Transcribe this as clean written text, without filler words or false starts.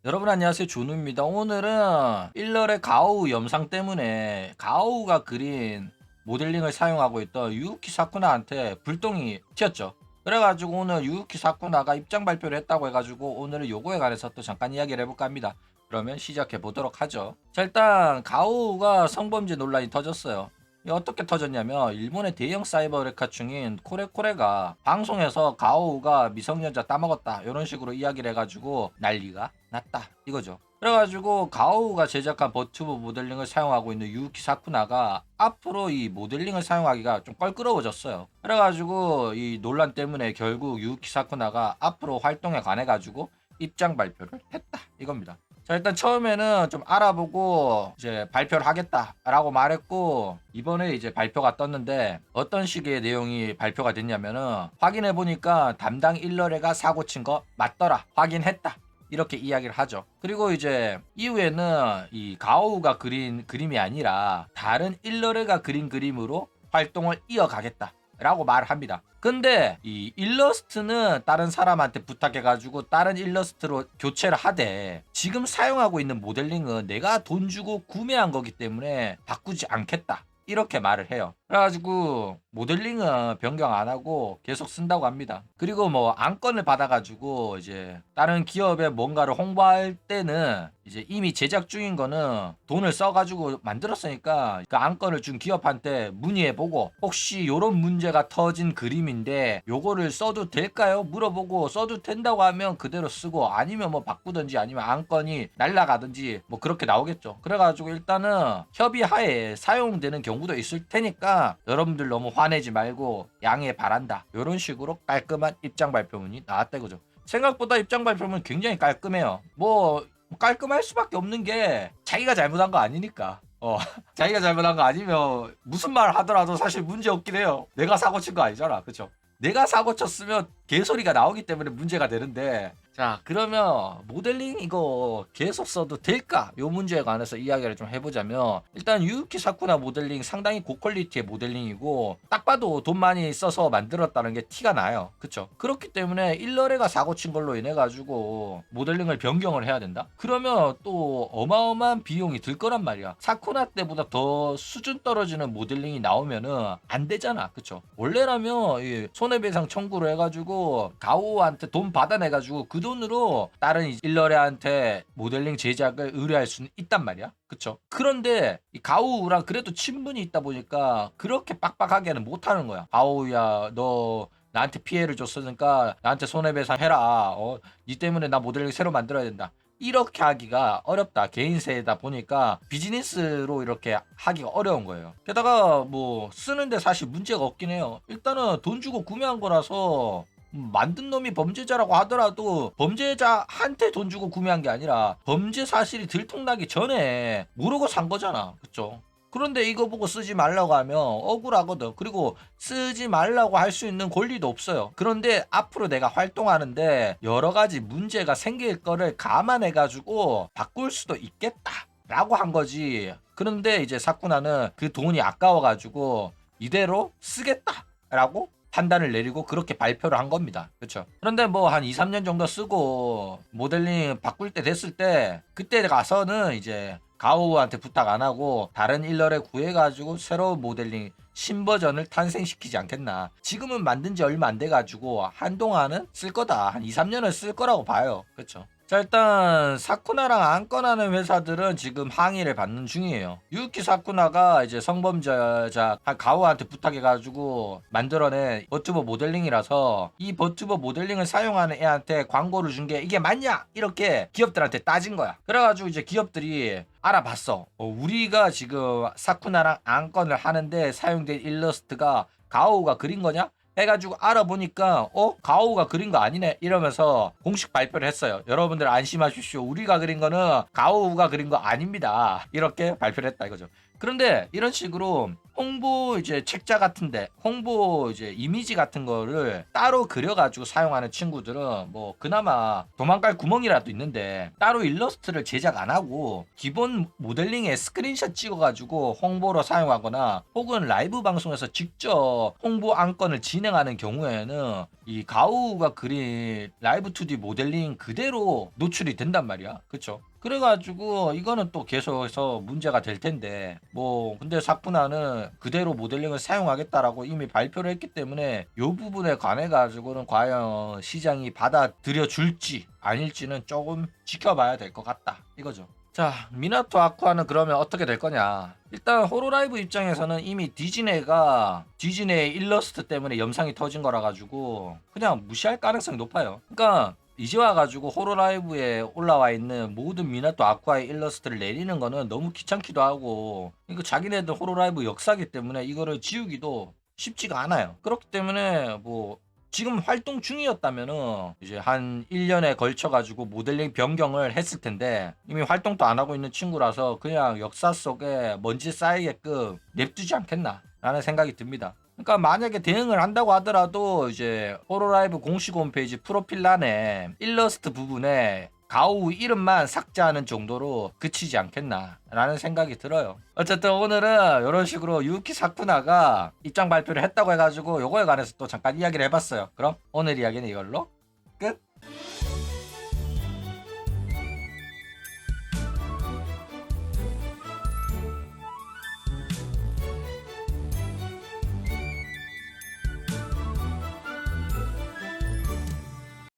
여러분 안녕하세요. 준우입니다. 오늘은 일러의 가오우 영상 때문에 가오우가 그린 모델링을 사용하고 있던 유우키 사쿠나한테 불똥이 튀었죠. 그래가지고 오늘 유우키 사쿠나가 입장 발표를 했다고 해가지고 오늘은 요거에 관해서 또 잠깐 이야기를 해볼까 합니다. 그러면 시작해 보도록 하죠. 자, 일단 가오우가 성범죄 논란이 터졌어요. 이게 어떻게 터졌냐면 일본의 대형 사이버 레카충인 코레코레가 방송에서 가오우가 미성년자 따먹었다 이런 식으로 이야기를 해가지고 난리가 났다 이거죠. 그래가지고 가오우가 제작한 버튜브 모델링을 사용하고 있는 유우키 사쿠나가 앞으로 이 모델링을 사용하기가 좀 껄끄러워졌어요. 그래가지고 이 논란 때문에 결국 유우키 사쿠나가 앞으로 활동에 관해가지고 입장 발표를 했다 이겁니다. 자, 일단 처음에는 좀 알아보고 이제 발표를 하겠다라고 말했고, 이번에 이제 발표가 떴는데 어떤 식의 내용이 발표가 됐냐면은 확인해 보니까 담당 일러레가 사고 친 거 맞더라, 확인했다, 이렇게 이야기를 하죠. 그리고 이제 이후에는 이 가오우가 그린 그림이 아니라 다른 일러레가 그린 그림으로 활동을 이어가겠다 라고 말을 합니다. 근데 이 일러스트는 다른 사람한테 부탁해가지고 다른 일러스트로 교체를 하되, 지금 사용하고 있는 모델링은 내가 돈 주고 구매한 거기 때문에 바꾸지 않겠다 이렇게 말을 해요. 그래가지고 모델링은 변경 안 하고 계속 쓴다고 합니다. 그리고 뭐 안건을 받아가지고 이제 다른 기업에 뭔가를 홍보할 때는 이제 이미 제작 중인 거는 돈을 써가지고 만들었으니까 그 안건을 준 기업한테 문의해보고, 혹시 요런 문제가 터진 그림인데 요거를 써도 될까요? 물어보고 써도 된다고 하면 그대로 쓰고, 아니면 뭐 바꾸든지 아니면 안건이 날라가든지 뭐 그렇게 나오겠죠. 그래가지고 일단은 협의하에 사용되는 경우도 있을 테니까 여러분들 너무 화내지 말고 양해 바란다, 이런 식으로 깔끔한 입장 발표문이 나왔다 이거죠. 생각보다 입장 발표문 굉장히 깔끔해요. 뭐 깔끔할 수밖에 없는 게 자기가 잘못한 거 아니니까. 자기가 잘못한 거 아니면 무슨 말 하더라도 사실 문제 없긴 해요. 내가 사고 친 거 아니잖아, 그쵸? 내가 사고 쳤으면 개소리가 나오기 때문에 문제가 되는데, 자, 그러면 모델링 이거 계속 써도 될까? 요 문제에 관해서 이야기를 좀 해보자면, 일단 유유키 사쿠나 모델링 상당히 고퀄리티의 모델링이고 딱 봐도 돈 많이 써서 만들었다는 게 티가 나요, 그쵸? 그렇기 때문에 일러레가 사고 친 걸로 인해 가지고 모델링을 변경을 해야 된다? 그러면 또 어마어마한 비용이 들 거란 말이야. 사쿠나 때보다 더 수준 떨어지는 모델링이 나오면은 안 되잖아, 그쵸? 원래라면 이 손해배상 청구를 해가지고 가오한테 돈 받아내가지고 그 돈으로 다른 일러레한테 모델링 제작을 의뢰할 수는 있단 말이야, 그쵸? 그런데 이 가오우랑 그래도 친분이 있다 보니까 그렇게 빡빡하게는 못하는 거야. 가오우야, 너 나한테 피해를 줬으니까 나한테 손해배상 해라. 니 때문에 나 모델링 새로 만들어야 된다, 이렇게 하기가 어렵다. 개인세다 보니까 비즈니스로 이렇게 하기가 어려운 거예요. 게다가 뭐 쓰는데 사실 문제가 없긴 해요. 일단은 돈 주고 구매한 거라서 만든 놈이 범죄자라고 하더라도 범죄자한테 돈 주고 구매한 게 아니라 범죄 사실이 들통나기 전에 모르고 산 거잖아, 그쵸? 그런데 이거 보고 쓰지 말라고 하면 억울하거든. 그리고 쓰지 말라고 할 수 있는 권리도 없어요. 그런데 앞으로 내가 활동하는데 여러 가지 문제가 생길 거를 감안해 가지고 바꿀 수도 있겠다 라고 한 거지. 그런데 이제 사쿠나는 그 돈이 아까워 가지고 이대로 쓰겠다 라고 판단을 내리고 그렇게 발표를 한 겁니다. 그렇죠? 그런데 뭐 한 2, 3년 정도 쓰고 모델링 바꿀 때 됐을 때, 그때 가서는 이제 가오우한테 부탁 안 하고 다른 일러를 구해가지고 새로운 모델링 신버전을 탄생시키지 않겠나. 지금은 만든 지 얼마 안 돼가지고 한동안은 쓸 거다. 한 2, 3년을 쓸 거라고 봐요. 그렇죠? 자, 일단 사쿠나랑 안건하는 회사들은 지금 항의를 받는 중이에요. 유키 사쿠나가 이제 성범죄자 가오한테 부탁해가지고 만들어낸 버튜버 모델링이라서 이 버튜버 모델링을 사용하는 애한테 광고를 준 게 이게 맞냐, 이렇게 기업들한테 따진 거야. 그래가지고 이제 기업들이 알아봤어. 우리가 지금 사쿠나랑 안건을 하는데 사용된 일러스트가 가오가 그린 거냐? 해가지고 알아보니까 가오가 그린 거 아니네 이러면서 공식 발표를 했어요. 여러분들 안심하십시오, 우리가 그린 거는 가오가 그린 거 아닙니다, 이렇게 발표를 했다 이거죠. 그런데 이런 식으로 홍보 이제 책자 같은데 홍보 이제 이미지 같은 거를 따로 그려가지고 사용하는 친구들은 뭐 그나마 도망갈 구멍이라도 있는데, 따로 일러스트를 제작 안 하고 기본 모델링에 스크린샷 찍어가지고 홍보로 사용하거나 혹은 라이브 방송에서 직접 홍보 안건을 진행 진행하는 경우에는 이 가오가 그린 라이브 2D 모델링 그대로 노출이 된단 말이야. 그쵸? 그래가지고 이거는 또 계속해서 문제가 될 텐데 뭐 근데 사쿠나는 그대로 모델링을 사용하겠다라고 이미 발표를 했기 때문에 이 부분에 관해 가지고는 과연 시장이 받아들여 줄지 아닐지는 조금 지켜봐야 될 것 같다 이거죠. 자, 미나토 아쿠아는 그러면 어떻게 될 거냐? 일단 호로라이브 입장에서는 이미 디즈니의 일러스트 때문에 염상이 터진 거라 가지고 그냥 무시할 가능성이 높아요. 그러니까 이제 와가지고 호로라이브에 올라와 있는 모든 미나토 아쿠아의 일러스트를 내리는 거는 너무 귀찮기도 하고 이거 자기네들 호로라이브 역사기 때문에 이거를 지우기도 쉽지가 않아요. 그렇기 때문에 뭐 지금 활동 중이었다면은 이제 한 1년에 걸쳐 가지고 모델링 변경을 했을 텐데 이미 활동도 안 하고 있는 친구라서 그냥 역사 속에 먼지 쌓이게끔 냅두지 않겠나 라는 생각이 듭니다. 그러니까 만약에 대응을 한다고 하더라도 이제 호로라이브 공식 홈페이지 프로필란에 일러스트 부분에 가오 이름만 삭제하는 정도로 그치지 않겠나 라는 생각이 들어요. 어쨌든 오늘은 이런 식으로 유키 사쿠나가 입장 발표를 했다고 해가지고 요거에 관해서 또 잠깐 이야기를 해봤어요. 그럼 오늘 이야기는 이걸로 끝.